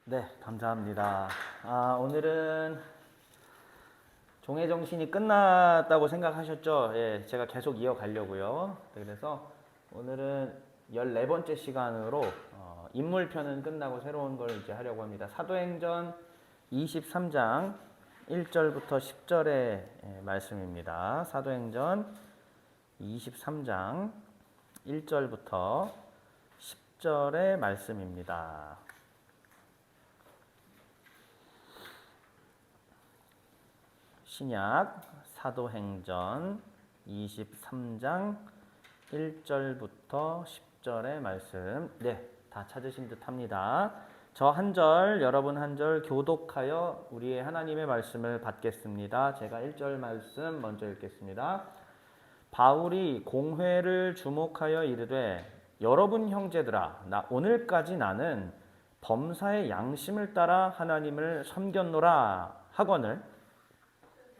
네, 감사합니다. 오늘은 종의 정신이 끝났다고 생각하셨죠? 예, 제가 계속 이어가려고요. 그래서 오늘은 14번째 시간으로 인물편은 끝나고 새로운 걸 이제 하려고 합니다. 사도행전 23장 1절부터 10절의 말씀입니다. 사도행전 23장 1절부터 10절의 말씀입니다. 신약 사도행전 23장 1절부터 10절의 말씀. 네, 다 찾으신 듯 합니다. 저 한 절, 여러분 한 절 교독하여 우리의 하나님의 말씀을 받겠습니다. 제가 1절 말씀 먼저 읽겠습니다. 바울이 공회를 주목하여 이르되 여러분 형제들아, 오늘까지 나는 범사의 양심을 따라 하나님을 섬겼노라 하거늘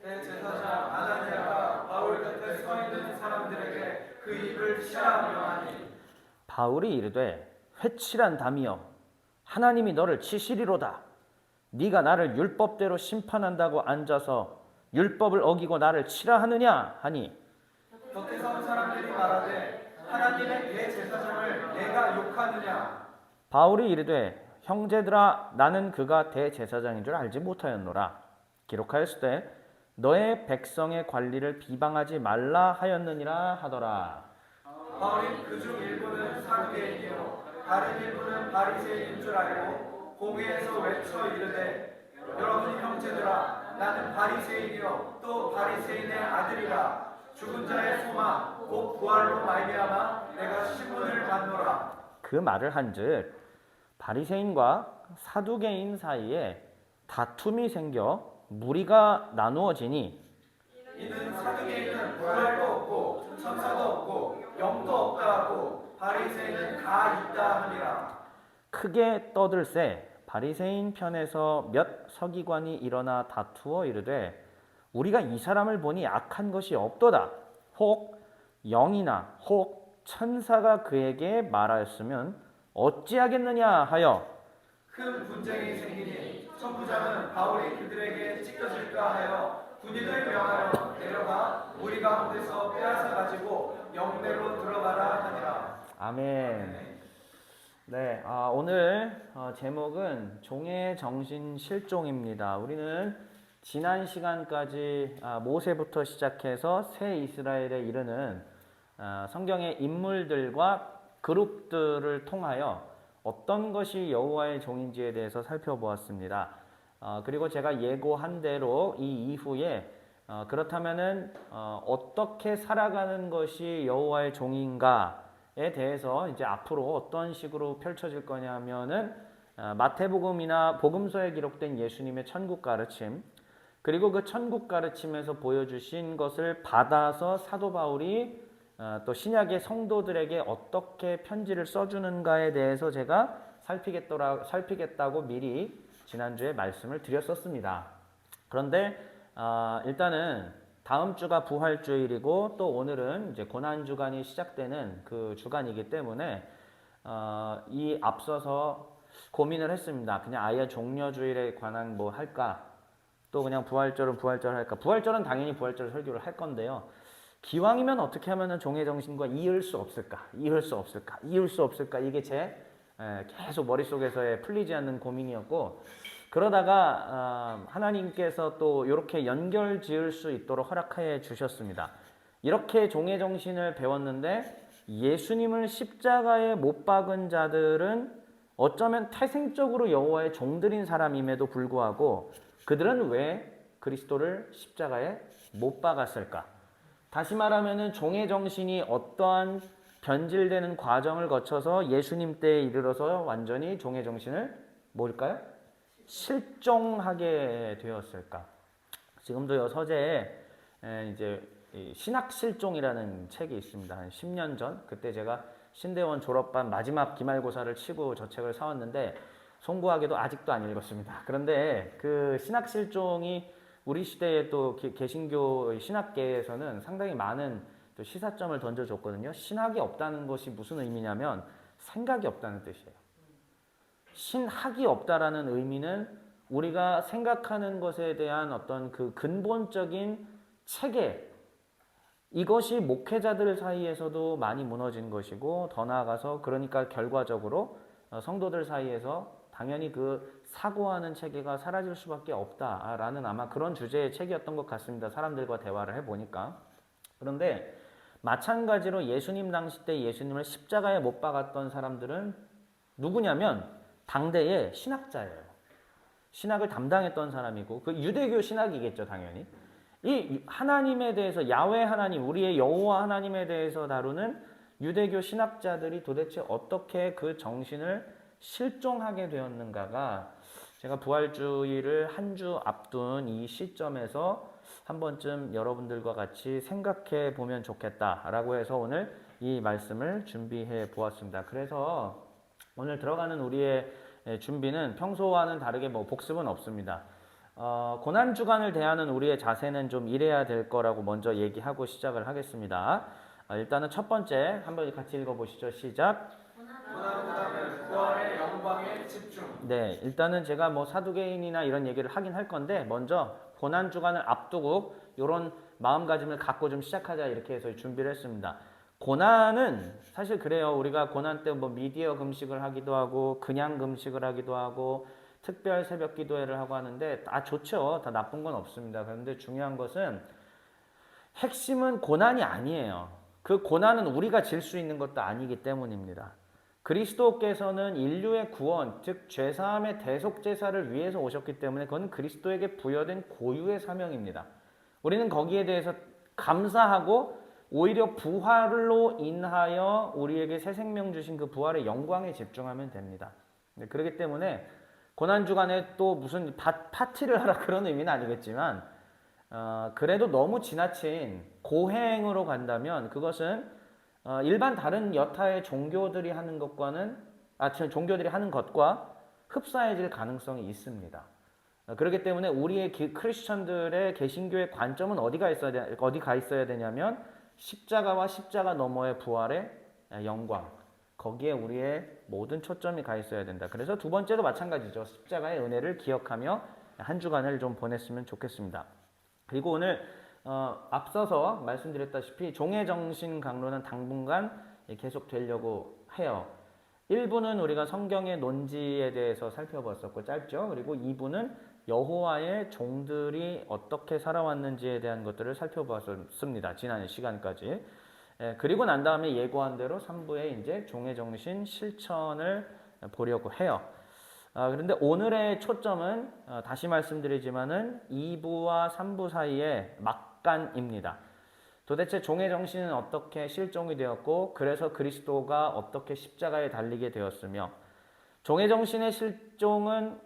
대제사장 아나니아가 바울 곁에 서 있는 사람들에게 그 입을 치라하며 하니 바울이 이르되 회칠한 담이여 하나님이 너를 치시리로다. 네가 나를 율법대로 심판한다고 앉아서 율법을 어기고 나를 치라 하느냐 하니 곁에 선 사람들이 말하되 하나님의 대제사장을 내가 욕하느냐. 바울이 이르되 형제들아 나는 그가 대제사장인 줄 알지 못하였노라. 기록하였으되 너의 백성의 관리를 비방하지 말라 하였느니라 하더라. 바울이 그중 일부는 사두개인이요 다른 일부는 바리새인인 줄 알고 공회에서 외쳐 이르되 여러분 형제들아 나는 바리새인이요 또 바리새인의 아들이라. 죽은 자의 소망 곧 부활로 말미암아 내가 시문을 받노라. 그 말을 한즉 바리새인과 사두개인 사이에 다툼이 생겨 무리가 나누어지니 이는 사두개인은 부활도 없고 천사도 없고 영도 없다 하고 바리새인은 다 있다 하니라. 크게 떠들세 바리새인 편에서 몇 서기관이 일어나 다투어 이르되 우리가 이 사람을 보니 악한 것이 없도다. 혹 영이나 혹 천사가 그에게 말하였으면 어찌하겠느냐 하여 큰 분쟁이 생기니 천부장은 바울이 그들에게 찢겨질까 하여 군인을 명하여 내려가 무리 가운데서 빼앗아 가지고 영내로 들어가라 하니라. 아멘. 네, 오늘 제목은 종의 정신 실종입니다. 우리는 지난 시간까지 모세부터 시작해서 새 이스라엘에 이르는 성경의 인물들과 그룹들을 통하여 어떤 것이 여호와의 종인지에 대해서 살펴보았습니다. 그리고 제가 예고한 대로 이 이후에 그렇다면은 어떻게 살아가는 것이 여호와의 종인가에 대해서 이제 앞으로 어떤 식으로 펼쳐질 거냐면은 마태복음이나 복음서에 기록된 예수님의 천국 가르침, 그리고 그 천국 가르침에서 보여주신 것을 받아서 사도 바울이 또 신약의 성도들에게 어떻게 편지를 써주는가에 대해서 제가 살피겠다고 미리 지난주에 말씀을 드렸었습니다. 그런데 일단은 다음 주가 부활주일이고 또 오늘은 이제 고난주간이 시작되는 그 주간이기 때문에 이 앞서서 고민을 했습니다. 그냥 아예 종려주일에 관한 뭐 할까? 또 그냥 부활절은 부활절 할까? 부활절은 당연히 부활절 설교를 할 건데요. 기왕이면 어떻게 하면 종의 정신과 이을 수 없을까? 이을 수 없을까? 이을 수 없을까? 이게 제 계속 머릿속에서의 풀리지 않는 고민이었고, 그러다가 하나님께서 또 이렇게 연결 지을 수 있도록 허락해 주셨습니다. 이렇게 종의 정신을 배웠는데 예수님을 십자가에 못 박은 자들은 어쩌면 태생적으로 여호와의 종들인 사람임에도 불구하고 그들은 왜 그리스도를 십자가에 못 박았을까? 다시 말하면 종의 정신이 어떠한 변질되는 과정을 거쳐서 예수님 때에 이르러서 완전히 종의 정신을 뭘까요? 실종하게 되었을까? 지금도 서재에 이제 신학실종이라는 책이 있습니다. 한 10년 전 그때 제가 신대원 졸업반 마지막 기말고사를 치고 저 책을 사왔는데 송구하게도 아직도 안 읽었습니다. 그런데 그 신학실종이 우리 시대에 또 개신교 신학계에서는 상당히 많은 또 시사점을 던져줬거든요. 신학이 없다는 것이 무슨 의미냐면 생각이 없다는 뜻이에요. 신학이 없다라는 의미는 우리가 생각하는 것에 대한 어떤 그 근본적인 체계, 이것이 목회자들 사이에서도 많이 무너진 것이고, 더 나아가서 그러니까 결과적으로 성도들 사이에서 당연히 그 사고하는 체계가 사라질 수밖에 없다라는 아마 그런 주제의 책이었던 것 같습니다. 사람들과 대화를 해보니까. 그런데 마찬가지로 예수님 당시 때 예수님을 십자가에 못 박았던 사람들은 누구냐면 당대의 신학자예요. 신학을 담당했던 사람이고, 그 유대교 신학이겠죠, 당연히. 이 하나님에 대해서, 야훼 하나님, 우리의 여호와 하나님에 대해서 다루는 유대교 신학자들이 도대체 어떻게 그 정신을 실종하게 되었는가가, 제가 부활주의를 한 주 앞둔 이 시점에서 한 번쯤 여러분들과 같이 생각해 보면 좋겠다라고 해서 오늘 이 말씀을 준비해 보았습니다. 그래서 오늘 들어가는 우리의 준비는 평소와는 다르게 뭐 복습은 없습니다. 고난주간을 대하는 우리의 자세는 좀 이래야 될 거라고 먼저 얘기하고 시작을 하겠습니다. 일단은 첫 번째 한번 같이 읽어보시죠. 시작. 고난보다는 부활의 영광에 집중. 네, 일단은 제가 뭐 사두개인이나 이런 얘기를 하긴 할 건데 먼저 고난주간을 앞두고 이런 마음가짐을 갖고 좀 시작하자 이렇게 해서 준비를 했습니다. 고난은 사실 그래요. 우리가 고난 때 뭐 미디어 금식을 하기도 하고 그냥 금식을 하기도 하고 특별 새벽 기도회를 하고 하는데 다 좋죠. 다 나쁜 건 없습니다. 그런데 중요한 것은 핵심은 고난이 아니에요. 그 고난은 우리가 질 수 있는 것도 아니기 때문입니다. 그리스도께서는 인류의 구원, 즉 죄사함의 대속 제사를 위해서 오셨기 때문에 그건 그리스도에게 부여된 고유의 사명입니다. 우리는 거기에 대해서 감사하고 오히려 부활로 인하여 우리에게 새 생명 주신 그 부활의 영광에 집중하면 됩니다. 그렇기 때문에 고난주간에 또 무슨 파티를 하라 그런 의미는 아니겠지만 그래도 너무 지나친 고행으로 간다면 그것은 일반 다른 여타의 종교들이 하는 것과는 종교들이 하는 것과 흡사해질 가능성이 있습니다. 그렇기 때문에 우리의 크리스천들의 개신교의 관점은 어디 가 있어야 되냐면 십자가와 십자가 너머의 부활의 영광, 거기에 우리의 모든 초점이 가 있어야 된다. 그래서 두 번째도 마찬가지죠. 십자가의 은혜를 기억하며 한 주간을 좀 보냈으면 좋겠습니다. 그리고 오늘 앞서서 말씀드렸다시피 종의 정신 강론은 당분간 계속 되려고 해요. 1부는 우리가 성경의 논지에 대해서 살펴봤었고 짧죠. 그리고 2부는 여호와의 종들이 어떻게 살아왔는지에 대한 것들을 살펴봤습니다. 지난 시간까지. 그리고 난 다음에 예고한 대로 3부에 이제 종의 정신 실천을 보려고 해요. 그런데 오늘의 초점은 다시 말씀드리지만은 2부와 3부 사이에 막간입니다. 도대체 종의 정신은 어떻게 실종이 되었고 그래서 그리스도가 어떻게 십자가에 달리게 되었으며 종의 정신의 실종은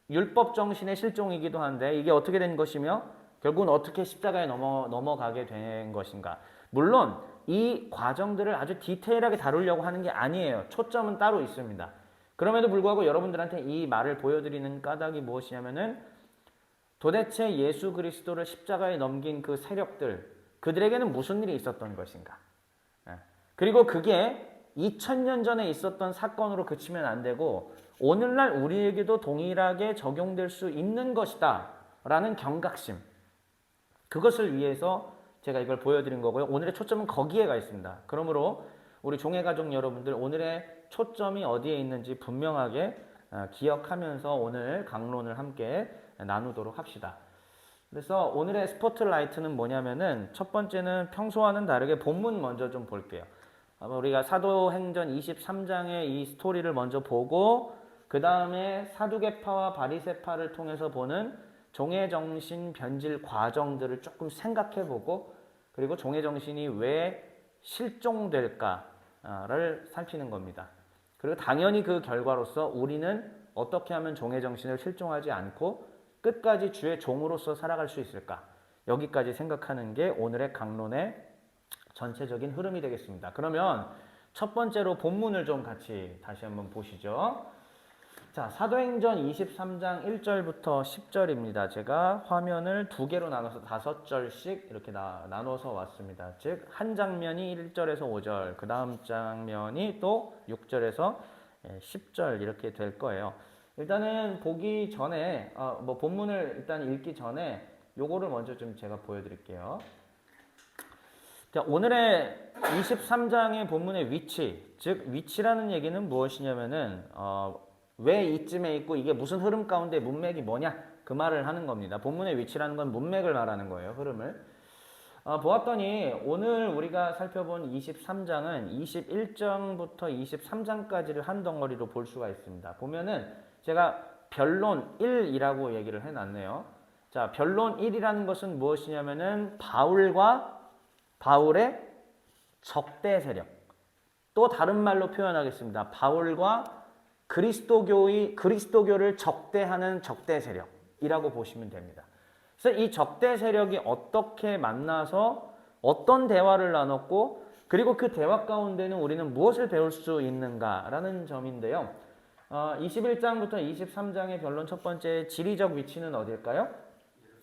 율법 정신의 실종이기도 한데 이게 어떻게 된 것이며 결국은 어떻게 십자가에 넘어가게 된 것인가. 물론 이 과정들을 아주 디테일하게 다루려고 하는 게 아니에요. 초점은 따로 있습니다. 그럼에도 불구하고 여러분들한테 이 말을 보여드리는 까닭이 무엇이냐면은 도대체 예수 그리스도를 십자가에 넘긴 그 세력들, 그들에게는 무슨 일이 있었던 것인가. 그리고 그게 2000년 전에 있었던 사건으로 그치면 안 되고 오늘날 우리에게도 동일하게 적용될 수 있는 것이다 라는 경각심, 그것을 위해서 제가 이걸 보여드린 거고요. 오늘의 초점은 거기에 가 있습니다. 그러므로 우리 종회가족 여러분들 오늘의 초점이 어디에 있는지 분명하게 기억하면서 오늘 강론을 함께 나누도록 합시다. 그래서 오늘의 스포트라이트는 뭐냐면은 첫 번째는 평소와는 다르게 본문 먼저 좀 볼게요. 우리가 사도행전 23장의 이 스토리를 먼저 보고 그 다음에 사두개파와 바리새파를 통해서 보는 종의 정신 변질 과정들을 조금 생각해보고 그리고 종의 정신이 왜 실종될까를 살피는 겁니다. 그리고 당연히 그 결과로서 우리는 어떻게 하면 종의 정신을 실종하지 않고 끝까지 주의 종으로서 살아갈 수 있을까? 여기까지 생각하는 게 오늘의 강론의 전체적인 흐름이 되겠습니다. 그러면 첫 번째로 본문을 좀 같이 다시 한번 보시죠. 자, 사도행전 23장 1절부터 10절입니다. 제가 화면을 두 개로 나눠서 5절씩 이렇게 나눠서 왔습니다. 즉, 한 장면이 1절에서 5절, 그 다음 장면이 또 6절에서 10절 이렇게 될 거예요. 일단은 보기 전에 뭐 본문을 일단 읽기 전에 요거를 먼저 좀 제가 보여드릴게요. 자, 오늘의 23장의 본문의 위치, 즉 위치라는 얘기는 무엇이냐면은 왜 이쯤에 있고 이게 무슨 흐름 가운데 문맥이 뭐냐 그 말을 하는 겁니다. 본문의 위치라는 건 문맥을 말하는 거예요. 흐름을. 보았더니 오늘 우리가 살펴본 23장은 21장부터 23장까지를 한 덩어리로 볼 수가 있습니다. 보면은 제가 변론 1이라고 얘기를 해놨네요. 자, 변론 1이라는 것은 무엇이냐면은 바울의 적대 세력. 또 다른 말로 표현하겠습니다. 바울과 그리스도교를 적대하는 적대 세력이라고 보시면 됩니다. 그래서 이 적대 세력이 어떻게 만나서 어떤 대화를 나눴고 그리고 그 대화 가운데는 우리는 무엇을 배울 수 있는가라는 점인데요. 21장부터 23장의 변론 첫 번째 지리적 위치는 어딜까요?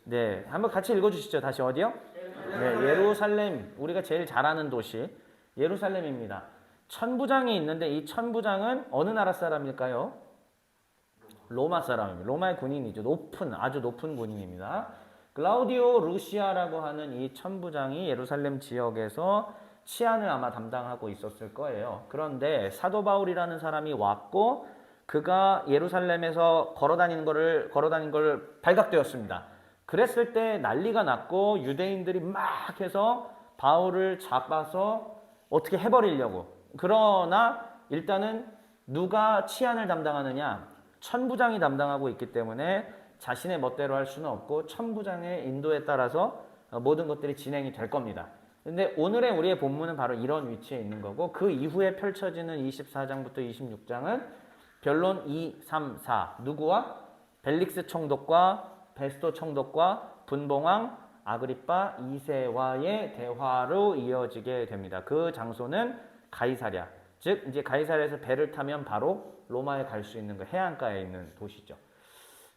네, 한번 같이 읽어주시죠. 다시 어디요? 네, 예루살렘. 우리가 제일 잘 아는 도시 예루살렘입니다. 천부장이 있는데 이 천부장은 어느 나라 사람일까요? 로마 사람입니다. 로마의 군인이죠. 아주 높은 군인입니다. 글라우디오 루시아라고 하는 이 천부장이 예루살렘 지역에서 치안을 아마 담당하고 있었을 거예요. 그런데 사도 바울이라는 사람이 왔고 그가 예루살렘에서 걸어다닌 걸 발각되었습니다. 그랬을 때 난리가 났고 유대인들이 막 해서 바울을 잡아서 어떻게 해버리려고. 그러나 일단은 누가 치안을 담당하느냐? 천부장이 담당하고 있기 때문에 자신의 멋대로 할 수는 없고 천부장의 인도에 따라서 모든 것들이 진행이 될 겁니다. 근데 오늘의 우리의 본문은 바로 이런 위치에 있는 거고 그 이후에 펼쳐지는 24장부터 26장은 변론 2, 3, 4 누구와? 벨릭스 총독과 베스토 총독과 분봉왕 아그리빠 2세와의 대화로 이어지게 됩니다. 그 장소는 가이사랴. 즉 이제 가이사랴에서 배를 타면 바로 로마에 갈 수 있는 그 해안가에 있는 도시죠.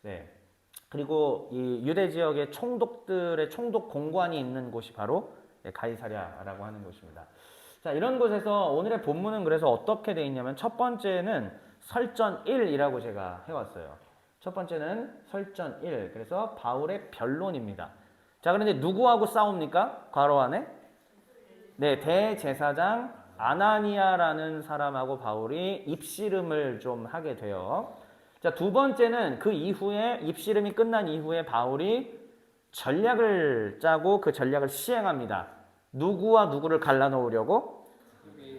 네. 그리고 이 유대 지역의 총독들의 총독 공관이 있는 곳이 바로 가이사랴라고 하는 곳입니다. 자, 이런 곳에서 오늘의 본문은 그래서 어떻게 되어 있냐면 첫 번째는 설전 1이라고 제가 해왔어요. 첫 번째는 설전 1. 그래서 바울의 변론입니다. 자, 그런데 누구하고 싸웁니까? 괄호 안에? 네, 대제사장 아나니아라는 사람하고 바울이 입씨름을 좀 하게 돼요. 자, 두 번째는 그 이후에 입씨름이 끝난 이후에 바울이 전략을 짜고 그 전략을 시행합니다. 누구와 누구를 갈라놓으려고?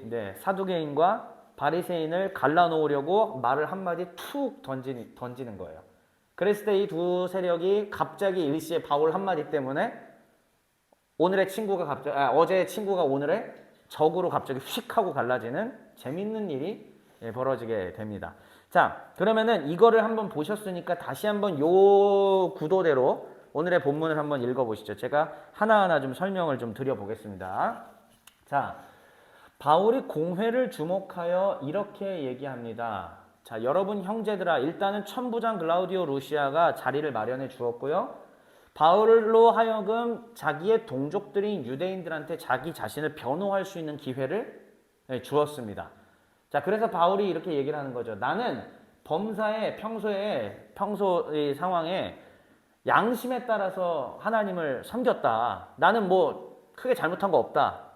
네, 사두개인과 바리새인을 갈라놓으려고 말을 한마디 툭 던지는 거예요. 그랬을 때 이 두 세력이 갑자기 일시에 바울 한마디 때문에 어제의 친구가 오늘의 적으로 갑자기 휙 하고 갈라지는 재밌는 일이 벌어지게 됩니다. 자, 그러면은 이거를 한번 보셨으니까 다시 한번 요 구도대로 오늘의 본문을 한번 읽어보시죠. 제가 하나하나 좀 설명을 좀 드려보겠습니다. 자, 바울이 공회를 주목하여 이렇게 얘기합니다. 자, 여러분 형제들아, 일단은 천부장 글라우디오 루시아가 자리를 마련해 주었고요. 바울로 하여금 자기의 동족들인 유대인들한테 자기 자신을 변호할 수 있는 기회를 주었습니다. 자, 그래서 바울이 이렇게 얘기를 하는 거죠. 나는 범사에 평소의 상황에 양심에 따라서 하나님을 섬겼다. 나는 뭐 크게 잘못한 거 없다.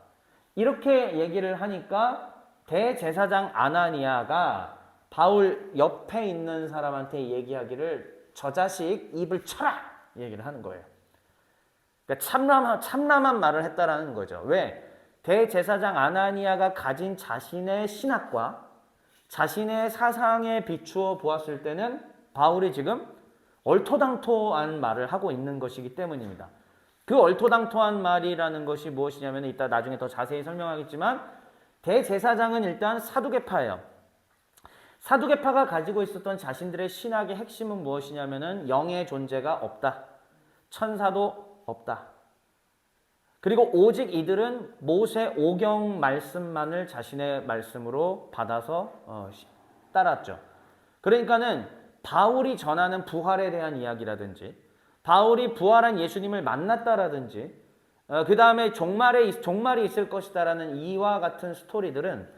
이렇게 얘기를 하니까 대제사장 아나니아가 바울 옆에 있는 사람한테 얘기하기를 저 자식 입을 쳐라 얘기를 하는 거예요. 그러니까 참남한 말을 했다라는 거죠. 왜? 대제사장 아나니아가 가진 자신의 신학과 자신의 사상에 비추어 보았을 때는 바울이 지금 얼토당토한 말을 하고 있는 것이기 때문입니다. 그 얼토당토한 말이라는 것이 무엇이냐면 이따 나중에 더 자세히 설명하겠지만 대제사장은 일단 사두개파예요. 사두개파가 가지고 있었던 자신들의 신학의 핵심은 무엇이냐면은 영의 존재가 없다. 천사도 없다. 그리고 오직 이들은 모세 오경 말씀만을 자신의 말씀으로 받아서 따랐죠. 그러니까는 바울이 전하는 부활에 대한 이야기라든지 바울이 부활한 예수님을 만났다라든지 그 다음에 종말이 있을 것이다라는 이와 같은 스토리들은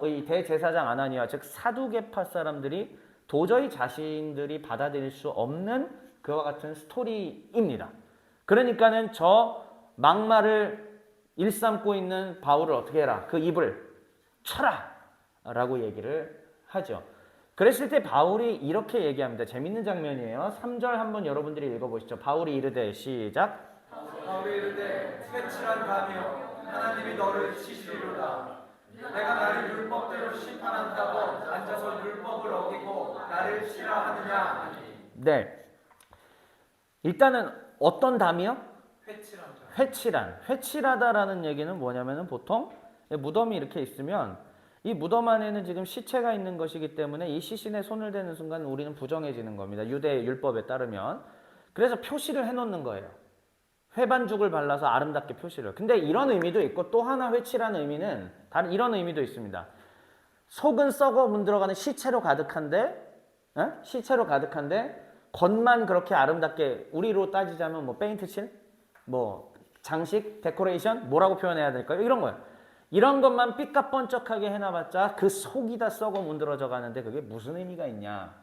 이 대제사장 아나니아 즉 사두개파 사람들이 도저히 자신들이 받아들일 수 없는 그와 같은 스토리입니다. 그러니까는 저 막말을 일삼고 있는 바울을 어떻게 해라? 그 입을 쳐라! 라고 얘기를 하죠. 그랬을 때 바울이 이렇게 얘기합니다. 재밌는 장면이에요. 3절 한번 여러분들이 읽어보시죠. 바울이 이르되 시작. 바울이 이르되 회칠한 담이여 하나님이 너를 치시리로다. 내가 나를 율법대로 심판한다고 앉아서 율법을 어기고 나를 치라 하느냐 하니. 네. 일단은 어떤 담이요? 회칠한 담. 회칠하다라는 얘기는 뭐냐면은 보통 무덤이 이렇게 있으면 이 무덤 안에는 지금 시체가 있는 것이기 때문에 이 시신에 손을 대는 순간 우리는 부정해지는 겁니다. 유대 율법에 따르면. 그래서 표시를 해놓는 거예요. 회반죽을 발라서 아름답게 표시를. 근데 이런 의미도 있고 또 하나 회칠한 의미는 다른 이런 의미도 있습니다. 속은 썩어 문들어가는 시체로 가득한데 겉만 그렇게 아름답게 우리로 따지자면 뭐 페인트 칠? 뭐 장식? 데코레이션? 뭐라고 표현해야 될까요? 이런 거예요. 이런 것만 삐까뻔쩍하게 해놔봤자 그 속이 다 썩어 문드러져 가는데 그게 무슨 의미가 있냐.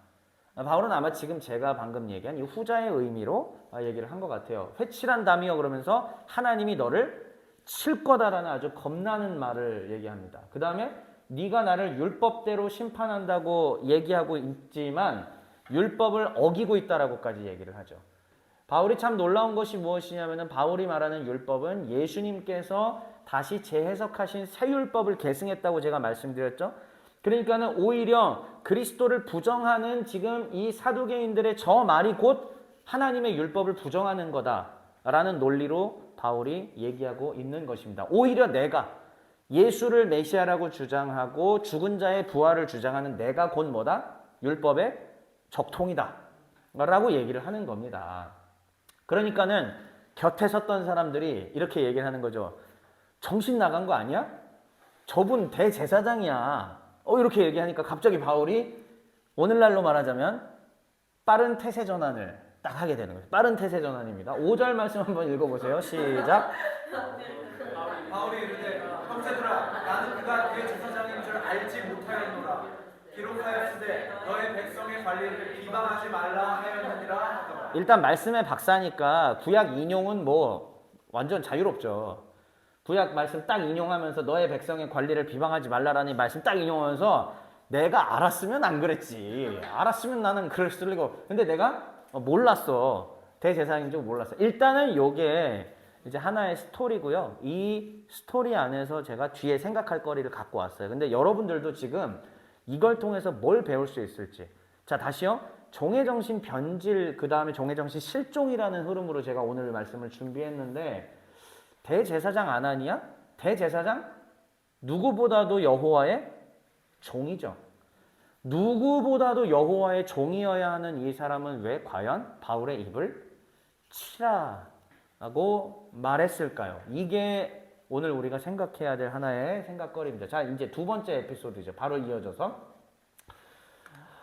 바울은 아마 지금 제가 방금 얘기한 이 후자의 의미로 얘기를 한 것 같아요. 회칠한 담이여 그러면서 하나님이 너를 칠 거다라는 아주 겁나는 말을 얘기합니다. 그 다음에 네가 나를 율법대로 심판한다고 얘기하고 있지만 율법을 어기고 있다라고까지 얘기를 하죠. 바울이 참 놀라운 것이 무엇이냐면은 바울이 말하는 율법은 예수님께서 다시 재해석하신 새 율법을 계승했다고 제가 말씀드렸죠. 그러니까는 오히려 그리스도를 부정하는 지금 이 사두개인들의 저 말이 곧 하나님의 율법을 부정하는 거다라는 논리로 바울이 얘기하고 있는 것입니다. 오히려 내가 예수를 메시아라고 주장하고 죽은 자의 부활을 주장하는 내가 곧 뭐다? 율법의 적통이다 라고 얘기를 하는 겁니다. 그러니까는 곁에 섰던 사람들이 이렇게 얘기를 하는 거죠. 정신 나간 거 아니야? 저분 대제사장이야. 이렇게 얘기하니까 갑자기 바울이 오늘날로 말하자면 빠른 태세 전환을 딱 하게 되는 거예요. 빠른 태세 전환입니다. 5절 말씀 한번 읽어보세요. 시작. 바울이 이르되 형제들아 나는 그가 대제사장인 줄 알지 못하였노라. 기록하였으되 너의 백성의 관리를 비방하지 말라 하였느니라 하더라. 일단 말씀의 박사니까 구약 인용은 뭐 완전 자유롭죠. 구약 말씀 딱 인용하면서 너의 백성의 관리를 비방하지 말라라는 말씀 딱 인용하면서 내가 알았으면 안 그랬지. 알았으면 나는 그럴 수 있고. 근데 내가 몰랐어. 대제사장인 줄 몰랐어. 일단은 요게 이제 하나의 스토리고요. 이 스토리 안에서 제가 뒤에 생각할 거리를 갖고 왔어요. 근데 여러분들도 지금 이걸 통해서 뭘 배울 수 있을지. 자, 다시요. 종의정신 변질, 그 다음에 종의정신 실종이라는 흐름으로 제가 오늘 말씀을 준비했는데 대제사장 아나니아? 대제사장? 누구보다도 여호와의 종이죠. 누구보다도 여호와의 종이어야 하는 이 사람은 왜 과연 바울의 입을 치라라고 말했을까요? 이게 오늘 우리가 생각해야 될 하나의 생각거리입니다. 자, 이제 두 번째 에피소드죠. 바로 이어져서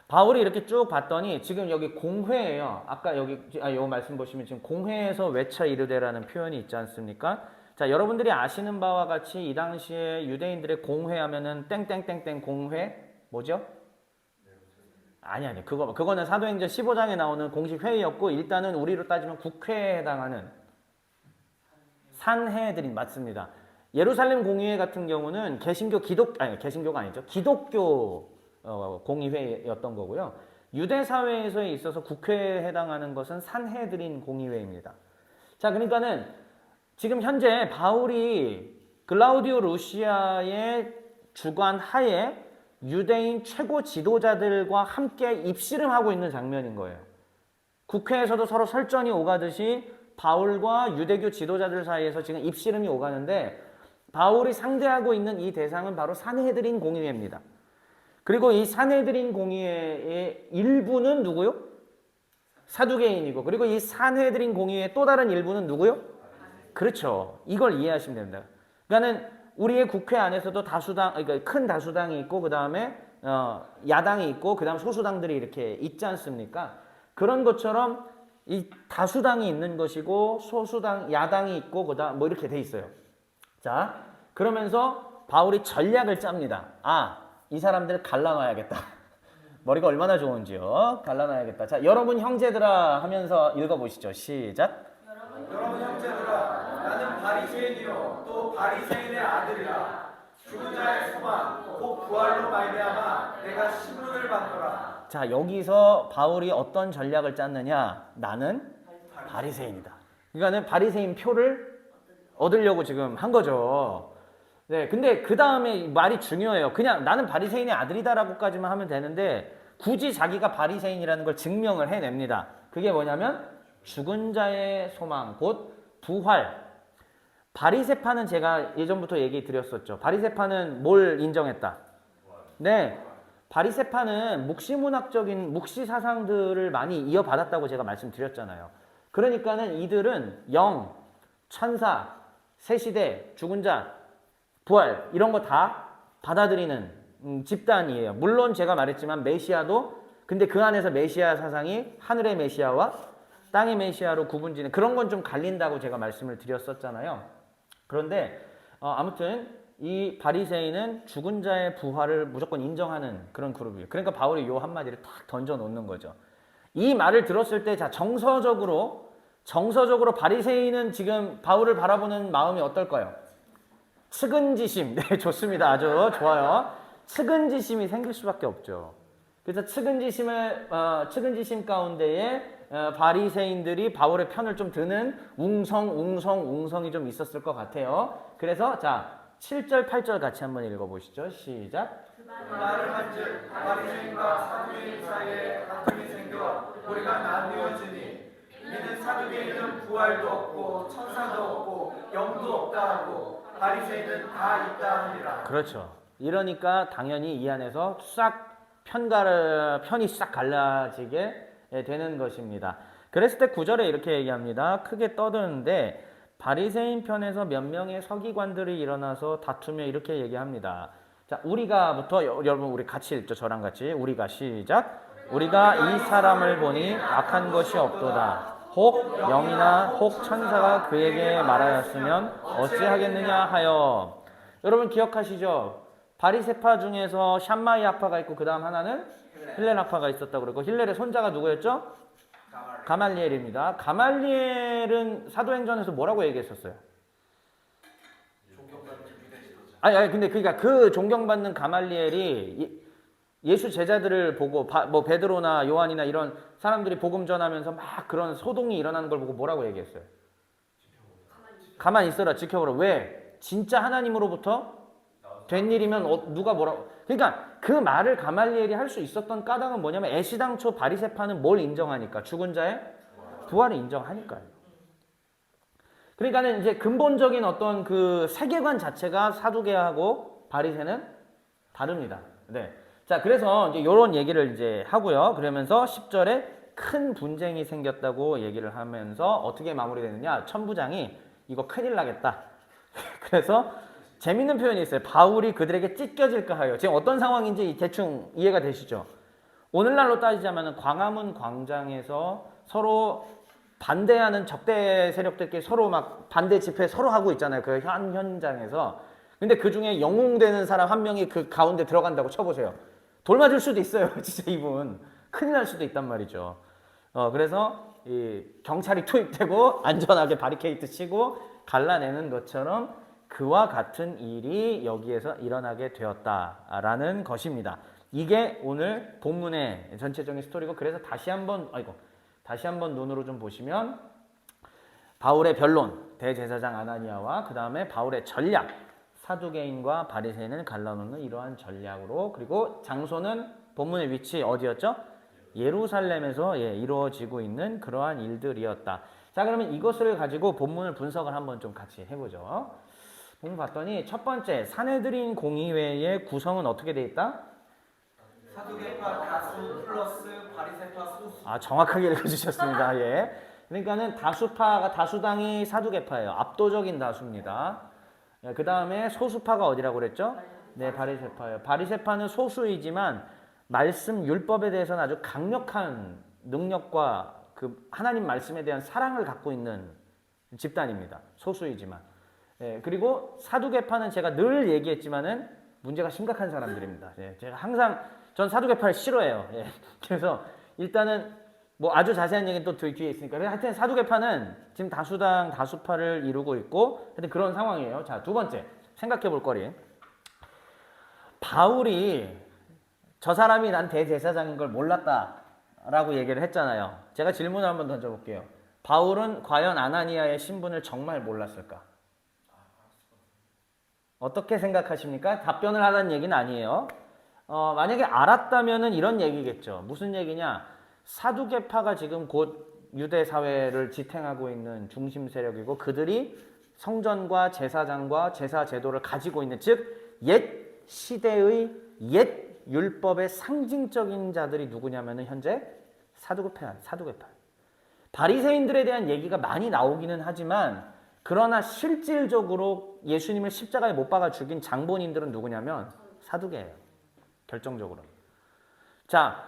바울이 이렇게 쭉 봤더니 지금 여기 공회예요. 아까 여기 요 말씀 보시면 지금 공회에서 외쳐 이르되라는 표현이 있지 않습니까? 자, 여러분들이 아시는 바와 같이 이 당시에 유대인들의 공회하면은 땡땡땡땡 공회 뭐죠? 아니 그거는 사도행전 15장에 나오는 공식 회의였고 일단은 우리로 따지면 국회에 해당하는 산헤드린 맞습니다. 예루살렘 공의회 같은 경우는 개신교가 아니죠. 기독교 공의회였던 거고요. 유대 사회에서 있어서 국회에 해당하는 것은 산헤드린 공의회입니다. 자, 그러니까는 지금 현재 바울이 글라우디오 루시아의 주관 하에 유대인 최고 지도자들과 함께 입씨름하고 있는 장면인 거예요. 국회에서도 서로 설전이 오가듯이 바울과 유대교 지도자들 사이에서 지금 입씨름이 오가는데 바울이 상대하고 있는 이 대상은 바로 산헤드린 공의회입니다. 그리고 이 산헤드린 공의회의 일부는 누구요? 사두개인이고 그리고 이 산헤드린 공의회의 또 다른 일부는 누구요? 그렇죠. 이걸 이해하시면 됩니다. 그러니까는 우리의 국회 안에서도 그러니까 큰 다수당이 있고 그 다음에 야당이 있고 그 다음 소수당들이 이렇게 있지 않습니까? 그런 것처럼 이 다수당이 있는 것이고 야당이 있고 그다음 뭐 이렇게 돼 있어요. 자, 그러면서 바울이 전략을 짭니다. 아, 이 사람들을 갈라놔야겠다. 머리가 얼마나 좋은지요. 갈라놔야겠다. 자, 여러분 형제들아 하면서 읽어보시죠. 시작. 여러분 형제들아 나는 바리새인이요 또 바리새인의 아들이라 죽은 자의 소망 곧 부활로 말미암아 내가 신문을 받노라. 자, 여기서 바울이 어떤 전략을 짰느냐? 나는 바리새인이다. 그러니까는 바리새인 표를 얻으려고 지금 한 거죠. 네, 근데 그 다음에 말이 중요해요. 그냥 나는 바리새인의 아들이다라고까지만 하면 되는데 굳이 자기가 바리새인이라는 걸 증명을 해냅니다. 그게 뭐냐면 죽은 자의 소망, 곧 부활. 바리새파는 제가 예전부터 얘기 드렸었죠. 바리새파는 뭘 인정했다? 네, 바리새파는 묵시문학적인 묵시 사상들을 많이 이어받았다고 제가 말씀드렸잖아요. 그러니까는 이들은 영, 천사, 새시대, 죽은 자, 부활 이런 거 다 받아들이는 집단이에요. 물론 제가 말했지만 메시아도 근데 그 안에서 메시아 사상이 하늘의 메시아와 땅의 메시아로 구분지는 그런 건 좀 갈린다고 제가 말씀을 드렸었잖아요. 그런데 아무튼 이 바리새인은 죽은 자의 부활을 무조건 인정하는 그런 그룹이에요. 그러니까 바울이 요 한마디를 탁 던져 놓는 거죠. 이 말을 들었을 때 자 정서적으로 바리새인은 지금 바울을 바라보는 마음이 어떨까요? 측은지심. 네, 좋습니다. 아주 좋아요. 측은지심이 생길 수밖에 없죠. 그래서 측은지심 가운데에 바리새인들이 바울의 편을 좀 드는 웅성이 좀 있었을 것 같아요. 그래서 자 7절 8절 같이 한번 읽어보시죠. 시작. 그 말을 한즉 바리새인과 사두개인 사이에 다툼이 생겨 우리가 나뉘어지니 이는 사두개인은 부활도 없고 천사도 없고 영도 없다 하고 바리새인은 다 있다 하니라. 그렇죠. 이러니까 당연히 이 안에서 편이 싹 갈라지게 되는 것입니다. 그랬을 때 9절에 이렇게 얘기합니다. 크게 떠드는데 바리새인 편에서 몇 명의 서기관들이 일어나서 다투며 이렇게 얘기합니다. 자, 우리가부터 여러분 우리 같이 읽죠. 저랑 같이. 우리가 시작. 우리가 이 사람을 보니 악한 것이 없도다. 혹 영이나 혹 천사가 그에게 말하였으면 어찌하겠느냐 하여. 여러분 기억하시죠? 바리새파 중에서 샴마이 학파가 있고 그 다음 하나는 힐렐 학파가 있었다고 그러고 힐렐의 손자가 누구였죠? 가말리엘입니다. 가말리엘은 사도행전에서 뭐라고 얘기했었어요? 아니 근데 그러니까 그 존경받는 가말리엘이 예수 제자들을 보고 뭐 베드로나 요한이나 이런 사람들이 복음 전하면서 막 그런 소동이 일어나는 걸 보고 뭐라고 얘기했어요? 가만히 있어라, 지켜보라. 왜? 진짜 하나님으로부터 된 일이면 누가 뭐라고? 그러니까 그 말을 가말리엘이 할 수 있었던 까닭은 뭐냐면 애시당초 바리새파는 뭘 인정하니까? 죽은 자의 부활을 인정하니까요. 그러니까는 이제 근본적인 어떤 그 세계관 자체가 사두개하고 바리새는 다릅니다. 네. 자, 그래서 이제 이런 얘기를 이제 하고요. 그러면서 10절에 큰 분쟁이 생겼다고 얘기를 하면서 어떻게 마무리되느냐? 천부장이 이거 큰일 나겠다. 그래서 재밌는 표현이 있어요. 바울이 그들에게 찢겨질까 하여. 지금 어떤 상황인지 대충 이해가 되시죠? 오늘날로 따지자면 광화문 광장에서 서로 반대하는 적대 세력들끼리 서로 막 반대 집회 서로 하고 있잖아요. 그 현장에서. 근데 그 중에 영웅되는 사람 한 명이 그 가운데 들어간다고 쳐보세요. 돌 맞을 수도 있어요. 진짜 이분. 큰일 날 수도 있단 말이죠. 그래서 이 경찰이 투입되고 안전하게 바리케이트 치고 갈라내는 것처럼 그와 같은 일이 여기에서 일어나게 되었다라는 것입니다. 이게 오늘 본문의 전체적인 스토리고 그래서 다시 한번 눈으로 좀 보시면 바울의 변론, 대제사장 아나니아와 그 다음에 바울의 전략, 사두개인과 바리새인을 갈라놓는 이러한 전략으로 그리고 장소는 본문의 위치 어디였죠? 예루살렘에서 이루어지고 있는 그러한 일들이었다. 자, 그러면 이것을 가지고 본문을 분석을 한번 좀 같이 해보죠. 본문 봤더니 첫 번째 사내들인 공의회의 구성은 어떻게 돼 있다? 사두개파 다수 플러스 바리새파 소수. 아, 정확하게 읽어주셨습니다. 예. 그러니까는 다수당이 사두개파예요. 압도적인 다수입니다. 그 다음에 소수파가 어디라고 그랬죠? 네, 바리새파예요. 바리새파는 소수이지만 말씀 율법에 대해서는 아주 강력한 능력과 그 하나님 말씀에 대한 사랑을 갖고 있는 집단입니다. 소수이지만. 예, 그리고 사두개파는 제가 늘 얘기했지만은 문제가 심각한 사람들입니다. 예, 제가 항상 전 사두개파를 싫어해요. 예, 그래서 일단은 뭐 아주 자세한 얘기는 또 뒤에 있으니까. 하여튼 사두개파는 지금 다수당 다수파를 이루고 있고 하여튼 그런 상황이에요. 자, 두 번째 생각해 볼 거리. 바울이 저 사람이 난 대제사장인 걸 몰랐다라고 얘기를 했잖아요. 제가 질문을 한번 던져볼게요. 바울은 과연 아나니아의 신분을 정말 몰랐을까? 어떻게 생각하십니까? 답변을 하라는 얘기는 아니에요. 만약에 알았다면은 이런 얘기겠죠. 무슨 얘기냐? 사두개파가 지금 곧 유대 사회를 지탱하고 있는 중심 세력이고 그들이 성전과 제사장과 제사 제도를 가지고 있는 즉 옛 시대의 옛 율법의 상징적인 자들이 누구냐면은 현재 사두개파. 바리새인들에 대한 얘기가 많이 나오기는 하지만 그러나 실질적으로 예수님을 십자가에 못 박아 죽인 장본인들은 누구냐면 사두개예요. 결정적으로. 자,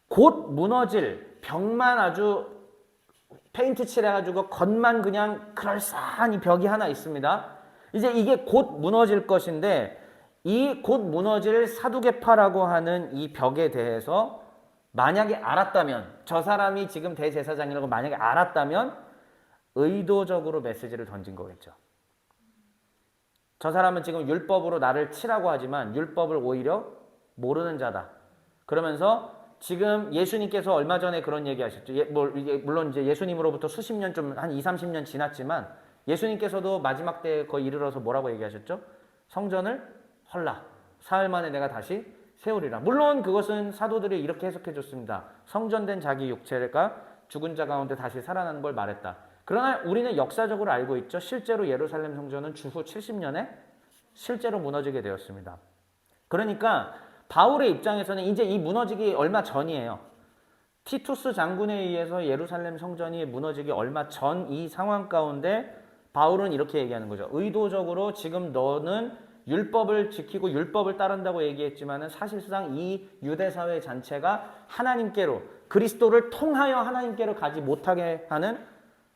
곧 무너질 벽만 아주 페인트 칠해가지고 겉만 그냥 그럴싸한 이 벽이 하나 있습니다. 이제 이게 곧 무너질 것인데 이 곧 무너질 사두개파라고 하는 이 벽에 대해서 만약에 알았다면 저 사람이 지금 대제사장이라고 만약에 알았다면 의도적으로 메시지를 던진 거겠죠. 저 사람은 지금 율법으로 나를 치라고 하지만 율법을 오히려 모르는 자다. 그러면서 지금 예수님께서 얼마 전에 그런 얘기 하셨죠. 물론 이제 예수님으로부터 수십 년 좀 한 20, 30년 지났지만 예수님께서도 마지막 때에 거의 이르러서 뭐라고 얘기하셨죠? 성전을 헐라. 사흘 만에 내가 다시 세우리라. 물론 그것은 사도들이 이렇게 해석해 줬습니다. 성전된 자기 육체가 죽은 자 가운데 다시 살아나는 걸 말했다. 그러나 우리는 역사적으로 알고 있죠. 실제로 예루살렘 성전은 주후 70년에 실제로 무너지게 되었습니다. 그러니까 바울의 입장에서는 이제 이 무너지기 얼마 전이에요. 티투스 장군에 의해서 예루살렘 성전이 무너지기 얼마 전 이 상황 가운데 바울은 이렇게 얘기하는 거죠. 의도적으로 지금 너는 율법을 지키고 율법을 따른다고 얘기했지만은 사실상 이 유대 사회 전체가 하나님께로 그리스도를 통하여 하나님께로 가지 못하게 하는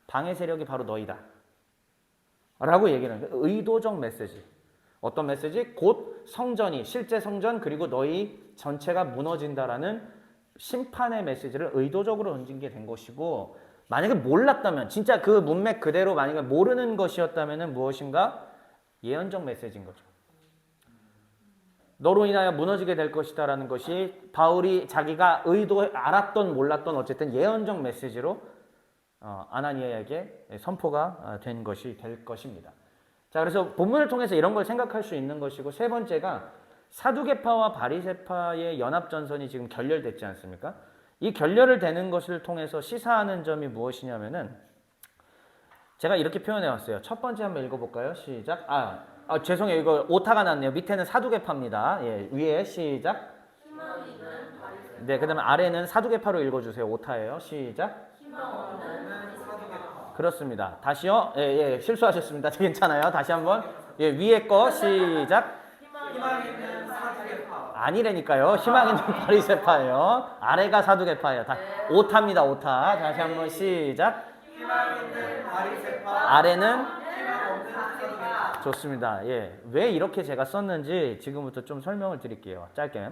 방해 세력이 바로 너희다. 라고 얘기하는 거예요. 의도적 메시지. 어떤 메시지? 곧 성전이 실제 성전 그리고 너희 전체가 무너진다라는 심판의 메시지를 의도적으로 던진 게 된 것이고 만약에 몰랐다면 진짜 그 문맥 그대로 만약에 모르는 것이었다면 무엇인가? 예언적 메시지인 거죠. 너로 인하여 무너지게 될 것이다 라는 것이 바울이 자기가 알았던 몰랐던 어쨌든 예언적 메시지로 아나니아에게 선포가 된 것이 될 것입니다. 자, 그래서 본문을 통해서 이런 걸 생각할 수 있는 것이고 세 번째가 사두개파와 바리새파의 연합전선이 지금 결렬됐지 않습니까? 이 결렬을 되는 것을 통해서 시사하는 점이 무엇이냐면은 제가 이렇게 표현해 왔어요. 첫 번째 한번 읽어볼까요? 시작. 죄송해요. 이거 오타가 났네요. 밑에는 사두개파입니다. 예, 위에 시작. 네, 그 다음에 아래는 사두개파로 읽어주세요. 오타예요. 시작. 그렇습니다. 다시요. 예, 실수하셨습니다. 괜찮아요. 다시 한번. 예, 위에 거 시작. 희망 있는 사두개파. 아니라니까요. 희망 있는 바리새파예요. 아래가 사두개파예요. 오타입니다. 오타. 다시 한번 시작. 희망 있는 바리새파. 아래는 희망 없는 사두개파. 좋습니다. 예, 왜 이렇게 제가 썼는지 지금부터 좀 설명을 드릴게요. 짧게.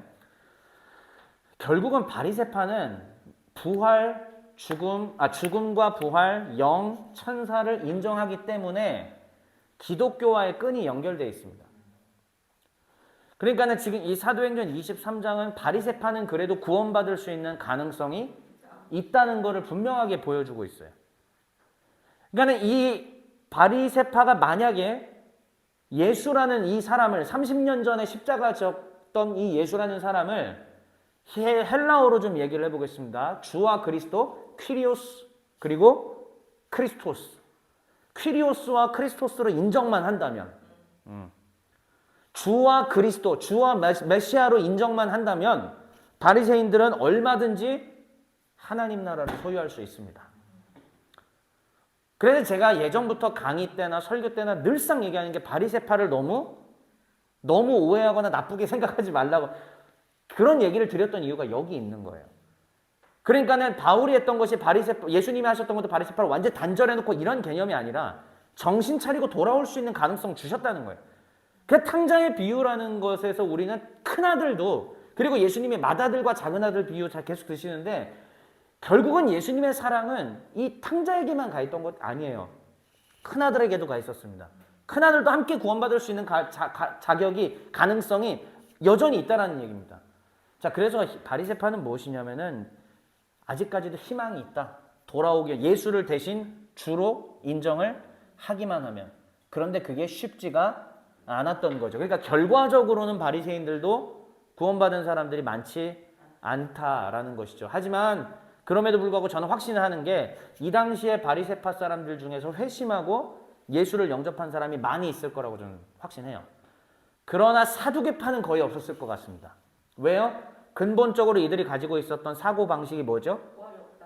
결국은 바리새파는 부활, 죽음과 부활, 영, 천사를 인정하기 때문에 기독교와의 끈이 연결되어 있습니다. 그러니까는 지금 이 사도행전 23장은 바리새파는 그래도 구원받을 수 있는 가능성이 있다는 것을 분명하게 보여주고 있어요. 그러니까는 이 바리새파가 만약에 예수라는 이 사람을 30년 전에 십자가 졌던 이 예수라는 사람을 헬라어로 좀 얘기를 해보겠습니다. 주와 그리스도, 퀴리오스, 그리고 크리스토스. 퀴리오스와 크리스토스로 인정만 한다면 주와 그리스도, 주와 메시아로 인정만 한다면 바리새인들은 얼마든지 하나님 나라를 소유할 수 있습니다. 그래서 제가 예전부터 강의 때나 설교 때나 늘상 얘기하는 게 바리새파를 너무 오해하거나 나쁘게 생각하지 말라고 그런 얘기를 드렸던 이유가 여기 있는 거예요. 그러니까는 바울이 했던 것이 예수님이 하셨던 것도 바리새파를 완전히 단절해놓고 이런 개념이 아니라 정신 차리고 돌아올 수 있는 가능성 주셨다는 거예요. 그 탕자의 비유라는 것에서 우리는 큰아들도, 그리고 예수님이 맏아들과 작은아들 비유 잘 계속 드시는데, 결국은 예수님의 사랑은 이 탕자에게만 가 있던 것 아니에요. 큰아들에게도 가 있었습니다. 큰아들도 함께 구원받을 수 있는 자격이, 가능성이 여전히 있다는 얘기입니다. 자, 그래서 바리새파는 무엇이냐면은 아직까지도 희망이 있다. 돌아오게 예수를 대신 주로 인정을 하기만 하면. 그런데 그게 쉽지가 않았던 거죠. 그러니까 결과적으로는 바리새인들도 구원받은 사람들이 많지 않다라는 것이죠. 하지만 그럼에도 불구하고 저는 확신을 하는 게 이 당시에 바리새파 사람들 중에서 회심하고 예수를 영접한 사람이 많이 있을 거라고 저는 확신해요. 그러나 사두개파는 거의 없었을 것 같습니다. 왜요? 근본적으로 이들이 가지고 있었던 사고방식이 뭐죠?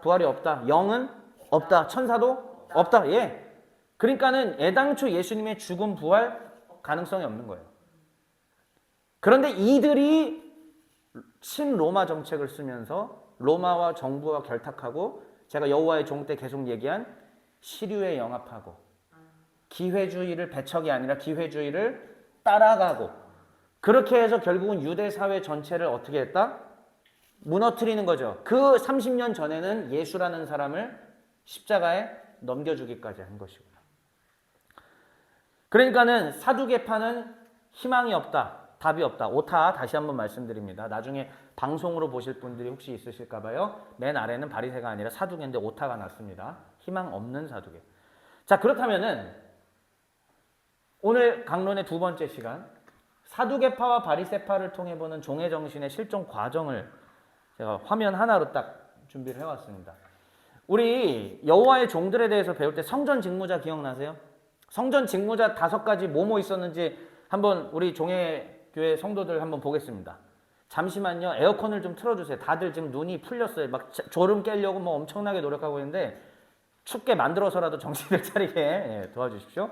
부활이 없다. 영은 없다. 천사도 없다. 예. 그러니까는 애당초 예수님의 죽음 부활 가능성이 없는 거예요. 그런데 이들이 친로마 정책을 쓰면서 로마와 정부와 결탁하고, 제가 여호와의 종 때 계속 얘기한 시류에 영합하고, 기회주의를, 배척이 아니라 기회주의를 따라가고, 그렇게 해서 결국은 유대 사회 전체를 어떻게 했다? 무너뜨리는 거죠. 그 30년 전에는 예수라는 사람을 십자가에 넘겨주기까지 한 것이고요. 그러니까는 사두개파는 희망이 없다. 답이 없다. 오타 다시 한번 말씀드립니다. 나중에 방송으로 보실 분들이 혹시 있으실까 봐요. 맨 아래는 바리새가 아니라 사두개인데 오타가 났습니다. 희망 없는 사두개. 자, 그렇다면은 오늘 강론의 두 번째 시간, 사두개파와 바리새파를 통해 보는 종의 정신의 실종 과정을 제가 화면 하나로 딱 준비를 해왔습니다. 우리 여호와의 종들에 대해서 배울 때 성전 직무자 기억나세요? 성전 직무자 5가지 뭐뭐 있었는지 한번 우리 종의 교회 성도들 한번 보겠습니다. 잠시만요. 에어컨을 좀 틀어주세요. 다들 지금 눈이 풀렸어요. 막 졸음 깨려고 뭐 엄청나게 노력하고 있는데 춥게 만들어서라도 정신을 차리게 도와주십시오.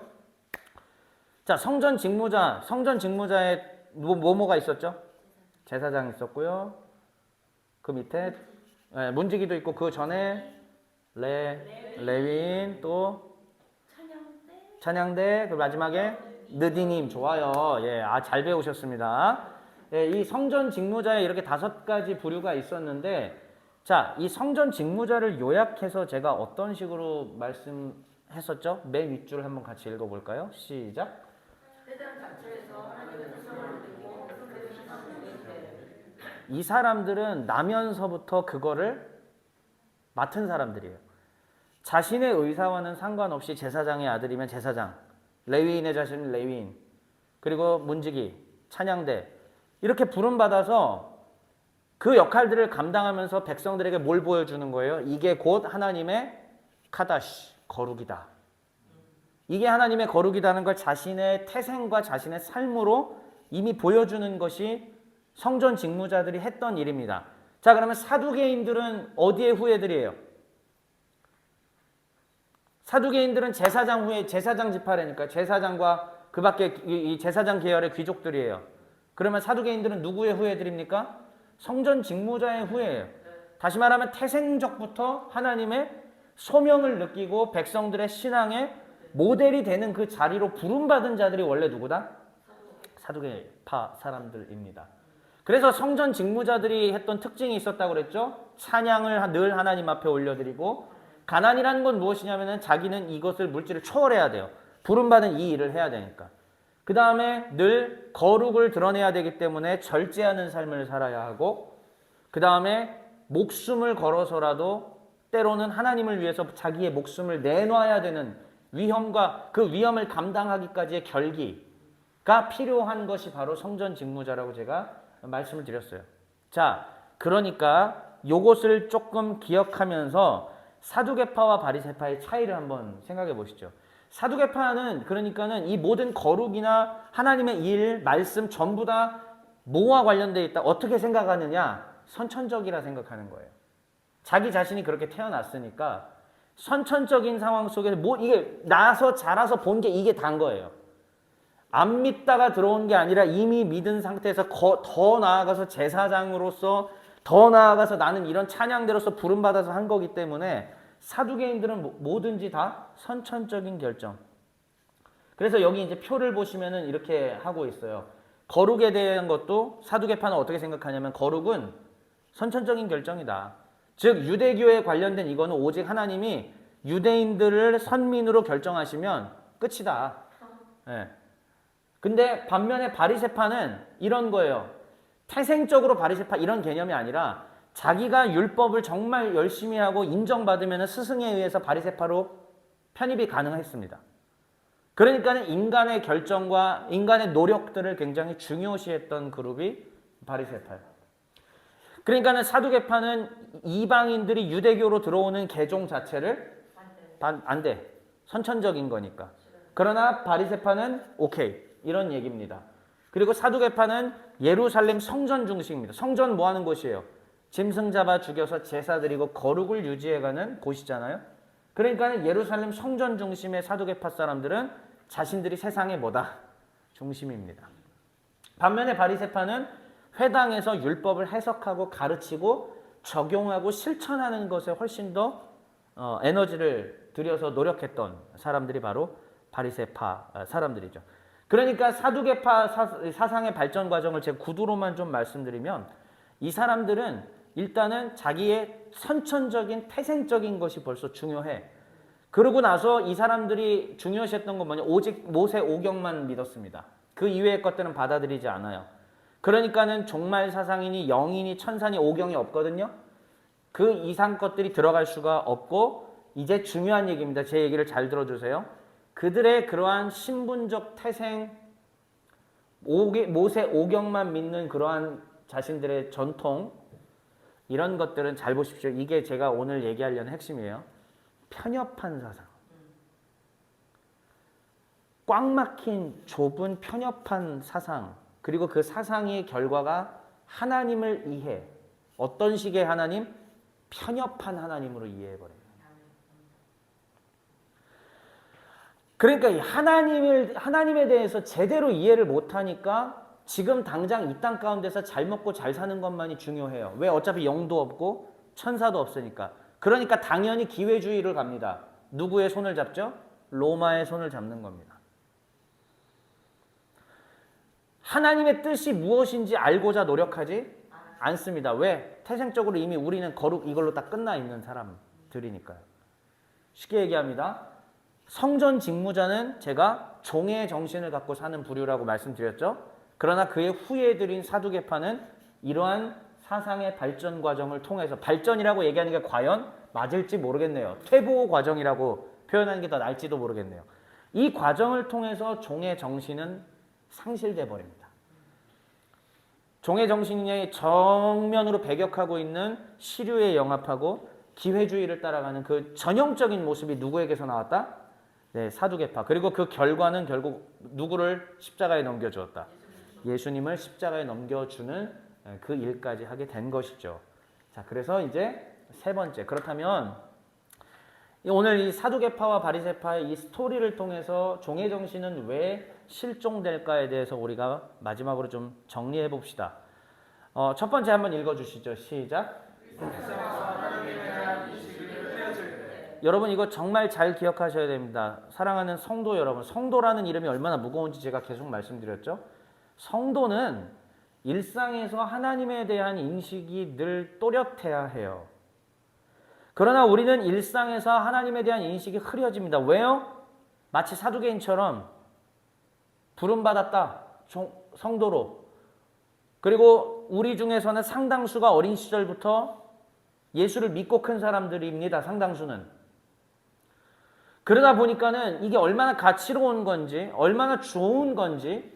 자, 성전 직무자에 뭐뭐가 있었죠? 제사장 있었고요. 그 밑에 문지기도 있고, 그 전에 레위인, 또 찬양대, 그 마지막에 느디님. 좋아요. 예, 잘 배우셨습니다. 예, 이 성전 직무자에 이렇게 5가지 부류가 있었는데, 자, 이 성전 직무자를 요약해서 제가 어떤 식으로 말씀했었죠? 맨 윗줄 한번 같이 읽어볼까요? 시작. 이 사람들은 나면서부터 그거를 맡은 사람들이에요. 자신의 의사와는 상관없이 제사장의 아들이면 제사장, 레위인의 자식은 레위인, 그리고 문지기, 찬양대, 이렇게 부름받아서 그 역할들을 감당하면서 백성들에게 뭘 보여주는 거예요? 이게 곧 하나님의 카다시, 거룩이다. 이게 하나님의 거룩이라는 걸 자신의 태생과 자신의 삶으로 이미 보여주는 것이 성전 직무자들이 했던 일입니다. 자, 그러면 사두개인들은 어디의 후예들이에요? 사두개인들은 제사장 후예, 제사장 지파라니까. 제사장과 그 밖에 이 제사장 계열의 귀족들이에요. 그러면 사두개인들은 누구의 후예들입니까? 성전 직무자의 후예예요. 다시 말하면 태생적부터 하나님의 소명을 느끼고 백성들의 신앙의 모델이 되는 그 자리로 부름받은 자들이 원래 누구다? 사두개파 사람들입니다. 그래서 성전 직무자들이 했던 특징이 있었다고 그랬죠? 찬양을 늘 하나님 앞에 올려드리고, 가난이라는 건 무엇이냐면은 자기는 이것을 물질을 초월해야 돼요. 부름받은 이 일을 해야 되니까. 그 다음에 늘 거룩을 드러내야 되기 때문에 절제하는 삶을 살아야 하고, 그 다음에 목숨을 걸어서라도 때로는 하나님을 위해서 자기의 목숨을 내놔야 되는 위험과 그 위험을 감당하기까지의 결기가 필요한 것이 바로 성전 직무자라고 제가 말씀을 드렸어요. 자, 그러니까 요것을 조금 기억하면서 사두개파와 바리새파의 차이를 한번 생각해 보시죠. 사두개파는 그러니까는 이 모든 거룩이나 하나님의 일, 말씀 전부 다 뭐와 관련되어 있다. 어떻게 생각하느냐? 선천적이라 생각하는 거예요. 자기 자신이 그렇게 태어났으니까 선천적인 상황 속에서 이게 나서 자라서 본 게 이게 단 거예요. 안 믿다가 들어온 게 아니라 이미 믿은 상태에서 더 나아가서 제사장으로서, 더 나아가서 나는 이런 찬양대로서 부름받아서 한 거기 때문에 사두개인들은 뭐든지 다 선천적인 결정, 그래서 여기 이제 표를 보시면은 이렇게 하고 있어요. 거룩에 대한 것도 사두개파는 어떻게 생각하냐면 거룩은 선천적인 결정이다. 즉 유대교에 관련된 이거는 오직 하나님이 유대인들을 선민으로 결정하시면 끝이다. 예. 근데 반면에 바리새파는 이런 거예요. 태생적으로 바리새파 이런 개념이 아니라 자기가 율법을 정말 열심히 하고 인정받으면 스승에 의해서 바리새파로 편입이 가능했습니다. 그러니까는 인간의 결정과 인간의 노력들을 굉장히 중요시했던 그룹이 바리새파예요. 그러니까는 사두개파는 이방인들이 유대교로 들어오는 개종 자체를 안 돼. 선천적인 거니까. 그러나 바리새파는 오케이. 이런 얘기입니다. 그리고 사두개파는 예루살렘 성전 중심입니다. 성전 뭐 하는 곳이에요? 짐승 잡아 죽여서 제사 드리고 거룩을 유지해가는 곳이잖아요. 그러니까 예루살렘 성전 중심의 사두개파 사람들은 자신들이 세상의 뭐다? 중심입니다. 반면에 바리새파는 회당에서 율법을 해석하고 가르치고 적용하고 실천하는 것에 훨씬 더 에너지를 들여서 노력했던 사람들이 바로 바리새파 사람들이죠. 그러니까 사두개파 사상의 발전 과정을 제가 구두로만 좀 말씀드리면 이 사람들은 일단은 자기의 선천적인 태생적인 것이 벌써 중요해. 그러고 나서 이 사람들이 중요시했던 건 뭐냐? 오직 모세 오경만 믿었습니다. 그 이외의 것들은 받아들이지 않아요. 그러니까는 종말 사상이니 영이니 천사니 오경이 없거든요. 그 이상 것들이 들어갈 수가 없고 이제 중요한 얘기입니다. 제 얘기를 잘 들어주세요. 그들의 그러한 신분적 태생, 모세 오경만 믿는 그러한 자신들의 전통 이런 것들은 잘 보십시오. 이게 제가 오늘 얘기하려는 핵심이에요. 편협한 사상. 꽉 막힌 좁은 편협한 사상. 그리고 그 사상의 결과가 하나님을 이해. 어떤 식의 하나님? 편협한 하나님으로 이해해버려요. 그러니까 하나님에 대해서 제대로 이해를 못하니까 지금 당장 이 땅 가운데서 잘 먹고 잘 사는 것만이 중요해요. 왜? 어차피 영도 없고 천사도 없으니까. 그러니까 당연히 기회주의를 갑니다. 누구의 손을 잡죠? 로마의 손을 잡는 겁니다. 하나님의 뜻이 무엇인지 알고자 노력하지 않습니다. 왜? 태생적으로 이미 우리는 거룩 이걸로 다 끝나 있는 사람들이니까요. 쉽게 얘기합니다. 성전 직무자는 제가 종의 정신을 갖고 사는 부류라고 말씀드렸죠. 그러나 그의 후예들인 사두개파는 이러한 사상의 발전 과정을 통해서 발전이라고 얘기하는 게 과연 맞을지 모르겠네요. 퇴보 과정이라고 표현하는 게 더 나을지도 모르겠네요. 이 과정을 통해서 종의 정신은 상실돼 버립니다. 종의 정신이 정면으로 배격하고 있는 시류에 영합하고 기회주의를 따라가는 그 전형적인 모습이 누구에게서 나왔다? 네, 사두개파. 그리고 그 결과는 결국 누구를 십자가에 넘겨주었다? 예수님을 십자가에 넘겨주는 그 일까지 하게 된 것이죠. 자, 그래서 이제 세 번째. 그렇다면 오늘 이 사두개파와 바리새파의 이 스토리를 통해서 종의 정신은 왜 실종될까에 대해서 우리가 마지막으로 좀 정리해 봅시다. 첫 번째 한번 읽어주시죠. 시작. 여러분 이거 정말 잘 기억하셔야 됩니다. 사랑하는 성도 여러분, 성도라는 이름이 얼마나 무거운지 제가 계속 말씀드렸죠. 성도는 일상에서 하나님에 대한 인식이 늘 또렷해야 해요. 그러나 우리는 일상에서 하나님에 대한 인식이 흐려집니다. 왜요? 마치 사두개인처럼 부름받았다. 성도로. 그리고 우리 중에서는 상당수가 어린 시절부터 예수를 믿고 큰 사람들입니다. 상당수는. 그러다 보니까는 이게 얼마나 가치로운 건지, 얼마나 좋은 건지,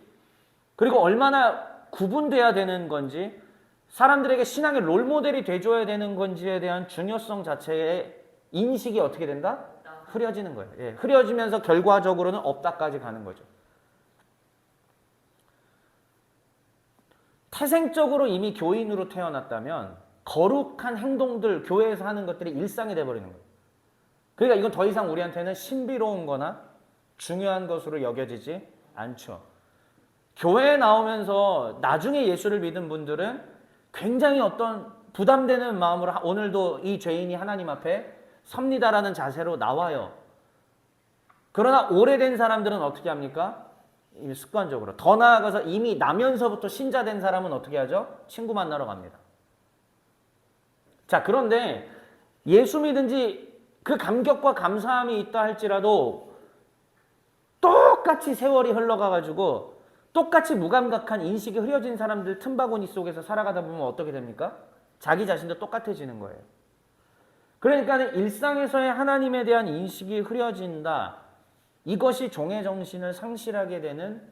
그리고 얼마나 구분돼야 되는 건지, 사람들에게 신앙의 롤모델이 돼줘야 되는 건지에 대한 중요성 자체의 인식이 어떻게 된다? 흐려지는 거예요. 예, 흐려지면서 결과적으로는 없다까지 가는 거죠. 태생적으로 이미 교인으로 태어났다면 거룩한 행동들, 교회에서 하는 것들이 일상이 돼버리는 거예요. 그러니까 이건 더 이상 우리한테는 신비로운 거나 중요한 것으로 여겨지지 않죠. 교회에 나오면서 나중에 예수를 믿은 분들은 굉장히 어떤 부담되는 마음으로 오늘도 이 죄인이 하나님 앞에 섭니다라는 자세로 나와요. 그러나 오래된 사람들은 어떻게 합니까? 습관적으로. 더 나아가서 이미 나면서부터 신자된 사람은 어떻게 하죠? 친구 만나러 갑니다. 자, 그런데 예수 믿은 지 그 감격과 감사함이 있다 할지라도 똑같이 세월이 흘러가가지고 똑같이 무감각한 인식이 흐려진 사람들 틈바구니 속에서 살아가다 보면 어떻게 됩니까? 자기 자신도 똑같아지는 거예요. 그러니까 일상에서의 하나님에 대한 인식이 흐려진다. 이것이 종의 정신을 상실하게 되는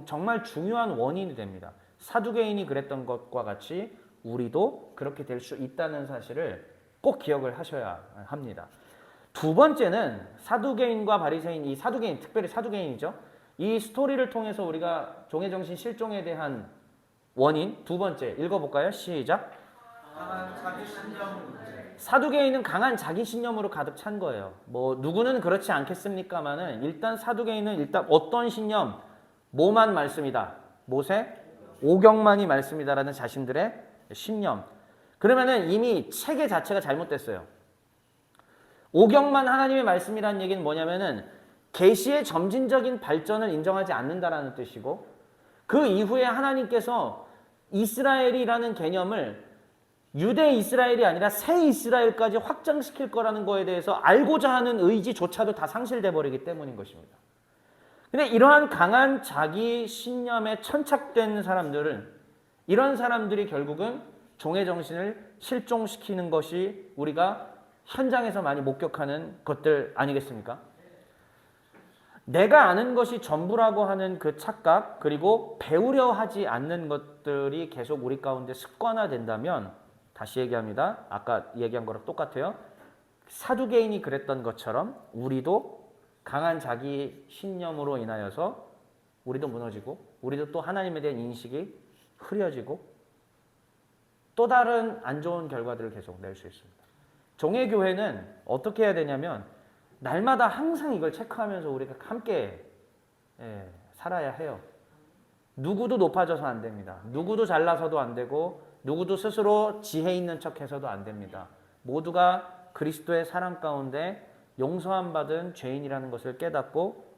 정말 중요한 원인이 됩니다. 사두개인이 그랬던 것과 같이 우리도 그렇게 될 수 있다는 사실을 꼭 기억을 하셔야 합니다. 두 번째는 사두개인과 바리새인, 이 사두개인, 특별히 사두개인이죠. 이 스토리를 통해서 우리가 종의 정신 실종에 대한 원인 두 번째 읽어볼까요? 시작. 강한 자기 신념 문제. 사두개인은 강한 자기 신념으로 가득 찬 거예요. 뭐 누구는 그렇지 않겠습니까만은 일단 사두개인은 일단 어떤 신념? 뭐만 말씀이다. 모세, 오경만이 말씀이다라는 자신들의 신념. 그러면은 이미 체계 자체가 잘못됐어요. 오경만 하나님의 말씀이라는 얘기는 뭐냐면은 계시의 점진적인 발전을 인정하지 않는다라는 뜻이고 그 이후에 하나님께서 이스라엘이라는 개념을 유대 이스라엘이 아니라 새 이스라엘까지 확장시킬 거라는 거에 대해서 알고자 하는 의지조차도 다 상실돼 버리기 때문인 것입니다. 근데 이러한 강한 자기 신념에 천착된 사람들은 이런 사람들이 결국은 종의 정신을 실종시키는 것이 우리가 현장에서 많이 목격하는 것들 아니겠습니까? 내가 아는 것이 전부라고 하는 그 착각 그리고 배우려 하지 않는 것들이 계속 우리 가운데 습관화된다면 다시 얘기합니다. 아까 얘기한 거랑 똑같아요. 사두개인이 그랬던 것처럼 우리도 강한 자기 신념으로 인하여서 우리도 무너지고 우리도 또 하나님에 대한 인식이 흐려지고 또 다른 안 좋은 결과들을 계속 낼 수 있습니다. 종의 교회는 어떻게 해야 되냐면 날마다 항상 이걸 체크하면서 우리가 함께 살아야 해요. 누구도 높아져서 안 됩니다. 누구도 잘나서도 안 되고 누구도 스스로 지혜 있는 척해서도 안 됩니다. 모두가 그리스도의 사랑 가운데 용서함 받은 죄인이라는 것을 깨닫고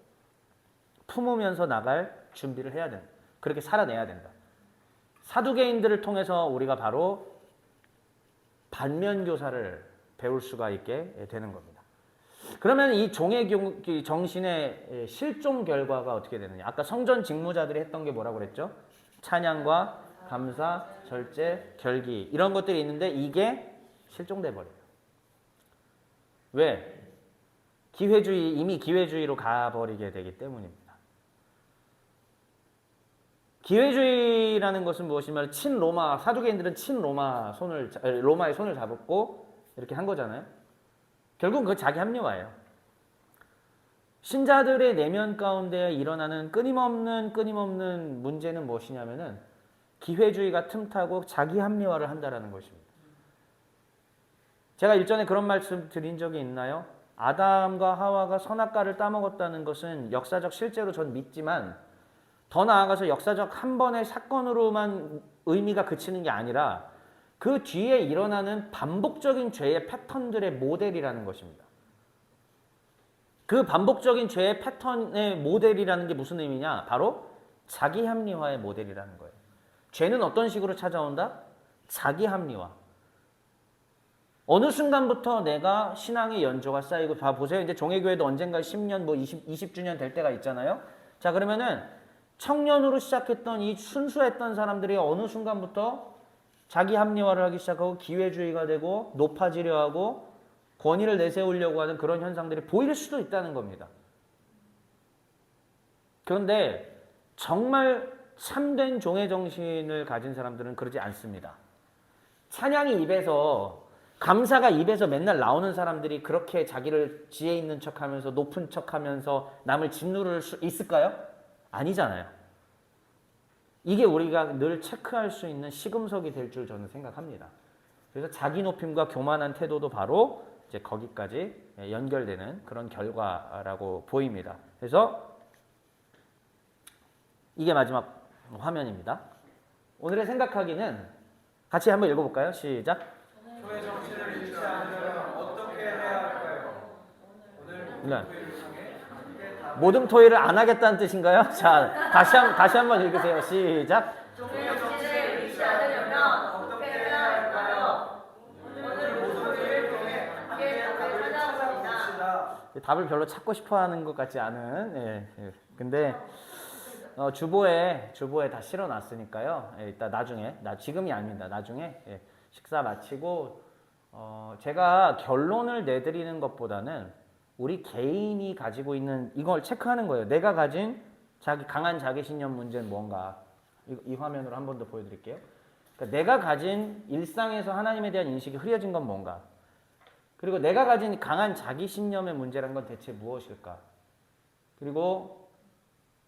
품으면서 나갈 준비를 해야 된다. 그렇게 살아내야 된다. 사두개인들을 통해서 우리가 바로 반면교사를 배울 수가 있게 되는 겁니다. 그러면 이 종의 정신의 실종 결과가 어떻게 되느냐? 아까 성전 직무자들이 했던 게 뭐라고 그랬죠? 찬양과 감사, 절제, 결기 이런 것들이 있는데 이게 실종돼 버려요. 왜? 이미 기회주의로 가버리게 되기 때문입니다. 기회주의라는 것은 무엇이냐면 친로마 사두개인들은 로마의 손을 잡고 이렇게 한 거잖아요. 결국은 그 자기 합리화예요. 신자들의 내면 가운데 일어나는 끊임없는 문제는 무엇이냐면은 기회주의가 틈타고 자기 합리화를 한다라는 것입니다. 제가 일전에 그런 말씀 드린 적이 있나요? 아담과 하와가 선악과를 따먹었다는 것은 역사적 실제로 전 믿지만 더 나아가서 역사적 한 번의 사건으로만 의미가 그치는 게 아니라 그 뒤에 일어나는 반복적인 죄의 패턴들의 모델이라는 것입니다. 그 반복적인 죄의 패턴의 모델이라는 게 무슨 의미냐? 바로 자기 합리화의 모델이라는 거예요. 죄는 어떤 식으로 찾아온다? 자기 합리화. 어느 순간부터 내가 신앙의 연조가 쌓이고 보세요. 이제 종회교회도 언젠가 10년, 20주년 될 때가 있잖아요. 자, 그러면은 청년으로 시작했던 이 순수했던 사람들이 어느 순간부터 자기 합리화를 하기 시작하고 기회주의가 되고 높아지려 하고 권위를 내세우려고 하는 그런 현상들이 보일 수도 있다는 겁니다. 그런데 정말 참된 종의 정신을 가진 사람들은 그러지 않습니다. 찬양이 입에서 감사가 입에서 맨날 나오는 사람들이 그렇게 자기를 지혜 있는 척하면서 높은 척하면서 남을 짓누를 수 있을까요? 아니잖아요. 이게 우리가 늘 체크할 수 있는 시금석이 될 줄 저는 생각합니다. 그래서 자기 높임과 교만한 태도도 바로 이제 거기까지 연결되는 그런 결과라고 보입니다. 그래서 이게 마지막 화면입니다. 오늘의 생각하기는 같이 한번 읽어볼까요? 시작. 종의 정신을 잃지 않으려면 어떻게 해야 할까요? 오늘 네. 교회를 통해 모든 토의를 안 하겠다는 뜻인가요? 자, 다시 한번 읽으세요. 시작. 종의 정신을 잃지 않으려면 어떻게 해야 할까요? 오늘 모든 교회를 통해 함께 답을 찾아봅시다. 답을 별로 찾고 싶어하는 것 같지 않은. 예. 근데 주보에 다 실어놨으니까요. 예, 이따 나중에 지금이 아닙니다. 나중에 식사 마치고 제가 결론을 내드리는 것보다는 우리 개인이 가지고 있는 이걸 체크하는 거예요. 내가 가진 강한 자기신념 문제는 뭔가. 이 화면으로 한 번 더 보여드릴게요. 그러니까 내가 가진 일상에서 하나님에 대한 인식이 흐려진 건 뭔가. 그리고 내가 가진 강한 자기신념의 문제란 건 대체 무엇일까. 그리고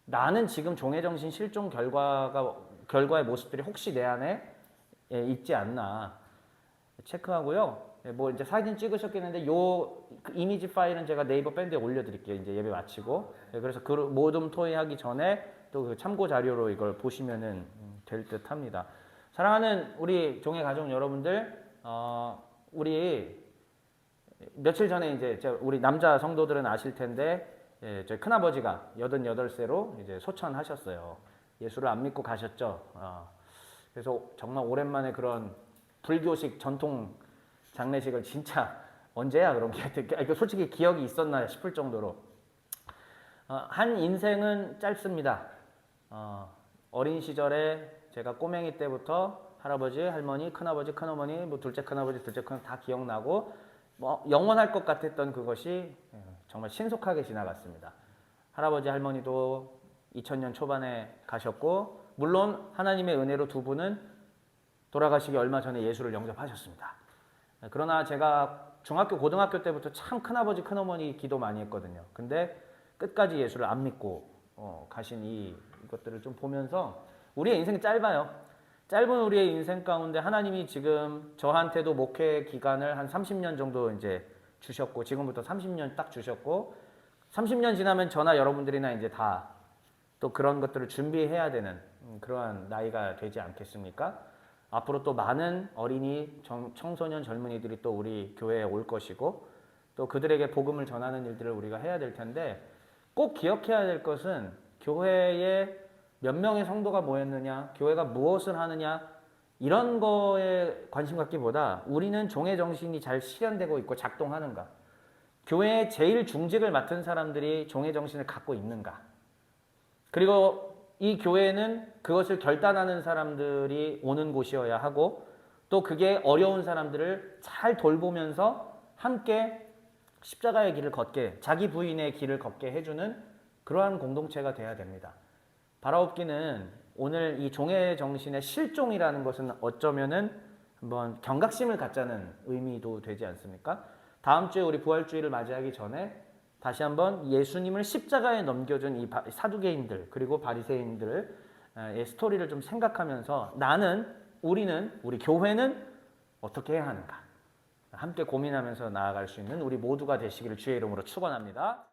나는 지금 종애정신 실종 결과의 모습들이 혹시 내 안에 있지 않나 체크하고요. 뭐 이제 사진 찍으셨겠는데 그 이미지 파일은 제가 네이버 밴드에 올려드릴게요. 이제 예배 마치고. 그래서 그 모둠 토의하기 전에 또 그 참고 자료로 이걸 보시면은 될 듯합니다. 사랑하는 우리 종애 가족 여러분들, 우리 며칠 전에 이제 우리 남자 성도들은 아실 텐데. 저희 큰아버지가 88세로 이제 소천하셨어요. 예수를 안 믿고 가셨죠. 그래서 정말 오랜만에 그런 불교식 전통 장례식을 진짜 언제야 그런 게 솔직히 기억이 있었나 싶을 정도로 한 인생은 짧습니다. 어린 시절에 제가 꼬맹이 때부터 할아버지, 할머니, 큰아버지, 큰어머니, 뭐 둘째 큰아버지, 둘째 큰어머니 다 기억나고 뭐 영원할 것 같았던 그것이 정말 신속하게 지나갔습니다. 할아버지, 할머니도 2000년 초반에 가셨고 물론 하나님의 은혜로 두 분은 돌아가시기 얼마 전에 예수를 영접하셨습니다. 그러나 제가 중학교, 고등학교 때부터 참 큰아버지, 큰어머니 기도 많이 했거든요. 근데 끝까지 예수를 안 믿고 가신 이것들을 좀 보면서 우리의 인생이 짧아요. 짧은 우리의 인생 가운데 하나님이 지금 저한테도 목회 기간을 한 30년 정도 이제 주셨고 지금부터 30년 딱 주셨고 30년 지나면 저나 여러분들이나 이제 다 또 그런 것들을 준비해야 되는 그러한 나이가 되지 않겠습니까? 앞으로 또 많은 어린이, 청소년, 젊은이들이 또 우리 교회에 올 것이고 또 그들에게 복음을 전하는 일들을 우리가 해야 될 텐데 꼭 기억해야 될 것은 교회에 몇 명의 성도가 모였느냐, 교회가 무엇을 하느냐 이런 거에 관심 갖기보다 우리는 종의 정신이 잘 실현되고 있고 작동하는가, 교회의 제일 중직을 맡은 사람들이 종의 정신을 갖고 있는가, 그리고 이 교회는 그것을 결단하는 사람들이 오는 곳이어야 하고 또 그게 어려운 사람들을 잘 돌보면서 함께 십자가의 길을 걷게, 자기 부인의 길을 걷게 해주는 그러한 공동체가 돼야 됩니다. 바라옵기는 오늘 이 종의 정신의 실종이라는 것은 어쩌면은 한번 경각심을 갖자는 의미도 되지 않습니까? 다음 주에 우리 부활주의를 맞이하기 전에 다시 한번 예수님을 십자가에 넘겨준 이 사두개인들 그리고 바리새인들의 스토리를 좀 생각하면서 우리 교회는 어떻게 해야 하는가 함께 고민하면서 나아갈 수 있는 우리 모두가 되시기를 주의 이름으로 축원합니다.